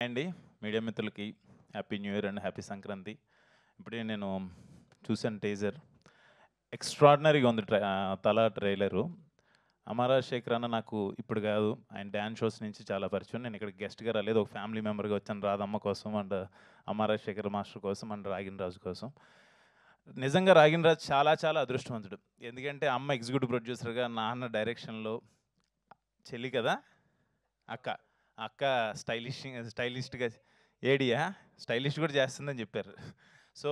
అండి మీడియా మిత్రులకి happy new year and happy Sankranti. ఇప్పుడే నేను చూసాను టీజర్, ఎక్స్ట్రాడినరీగా ఉంది. తల ట్రైలరు. అమరా శేఖర్ అన్న నాకు ఇప్పుడు కాదు, ఆయన డ్యాన్స్ షోస్ నుంచి చాలా పరిచయం. నేను ఇక్కడ గెస్ట్గా రాలేదు, ఒక ఫ్యామిలీ మెంబర్గా వచ్చాను రాధమ్మ కోసం అండ్ అమరా శేఖర్ మాస్టర్ కోసం అండ్ రాగిన్ రాజు కోసం. నిజంగా రాగిన్ రాజు చాలా చాలా అదృష్టవంతుడు. ఎందుకంటే అమ్మ ఎగ్జిక్యూటివ్ ప్రొడ్యూసర్గా, నాన్న డైరెక్షన్లో, చెల్లి కదా అక్క అక్క స్టైలిష్గా ఏడియా స్టైలిష్ కూడా చేస్తుందని చెప్పారు. సో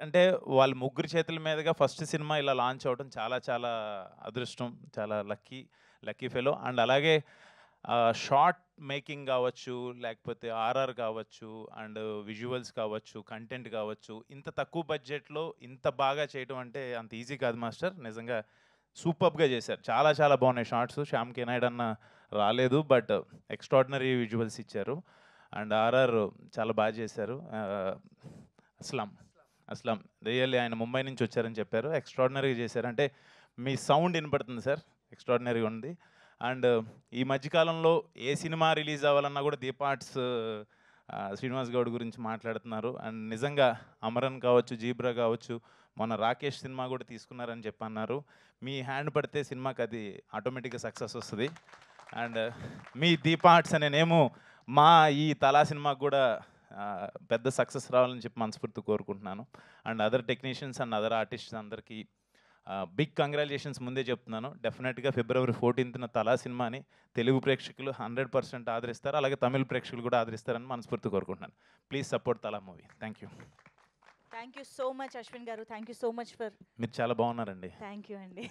అంటే వాళ్ళ ముగ్గురు చేతుల మీదుగా ఫస్ట్ సినిమా ఇలా లాంచ్ అవ్వడం చాలా చాలా అదృష్టం, చాలా లక్కీ ఫెలో. అండ్ అలాగే షార్ట్ మేకింగ్ కావచ్చు, లేకపోతే ఆర్ఆర్ కావచ్చు, అండ్ విజువల్స్ కావచ్చు, కంటెంట్ కావచ్చు, ఇంత తక్కువ బడ్జెట్లో ఇంత బాగా చేయడం అంటే అంత ఈజీ కాదు మాస్టర్. నిజంగా సూపర్గా చేశారు, చాలా చాలా బాగున్నాయి షార్ట్స్. శ్యామ్ కే నాయుడు అన్న రాలేదు, బట్ ఎక్స్ట్రాడినరీ విజువల్స్ ఇచ్చారు. అండ్ ఆర్ఆర్ చాలా బాగా చేశారు. అస్లాం రియల్లీ ఆయన ముంబై నుంచి వచ్చారని చెప్పారు, ఎక్స్ట్రాడినరీగా చేశారు. అంటే మీ సౌండ్ వినపడుతుంది సార్, ఎక్స్ట్రాడినరీగా ఉంది. అండ్ ఈ మధ్యకాలంలో ఏ సినిమా రిలీజ్ అవ్వాలన్నా కూడా దీపార్ట్స్ శ్రీనివాస్ గౌడ్ గురించి మాట్లాడుతున్నారు. అండ్ నిజంగా అమరన్ కావచ్చు, జీబ్రా కావచ్చు, మొన్న రాకేష్ సినిమా కూడా తీసుకున్నారని చెప్పన్నారు. మీ హ్యాండ్ పడితే సినిమాకి అది ఆటోమేటిక్గా సక్సెస్ వస్తుంది. అండ్ మీ దీపార్ట్స్ అనే నేము మా ఈ తలా సినిమాకు కూడా పెద్ద సక్సెస్ రావాలని చెప్పి మనస్ఫూర్తి కోరుకుంటున్నాను. And other technicians and other artists అందరికీ బిగ్ కంగ్రాచులేషన్స్ ముందే చెప్తున్నాను. డెఫినెట్గా February 14th తలా సినిమాని తెలుగు ప్రేక్షకులు 100% ఆదరిస్తారు, అలాగే తమిళ ప్రేక్షకులు కూడా ఆదరిస్తారని మనస్ఫూర్తి కోరుకుంటున్నాను. Please support Thala movie. Thank you. Thank you so much Ashwin garu, thank you so much for. మీరు చాలా బాగున్నారండి. థ్యాంక్ యూ అండి.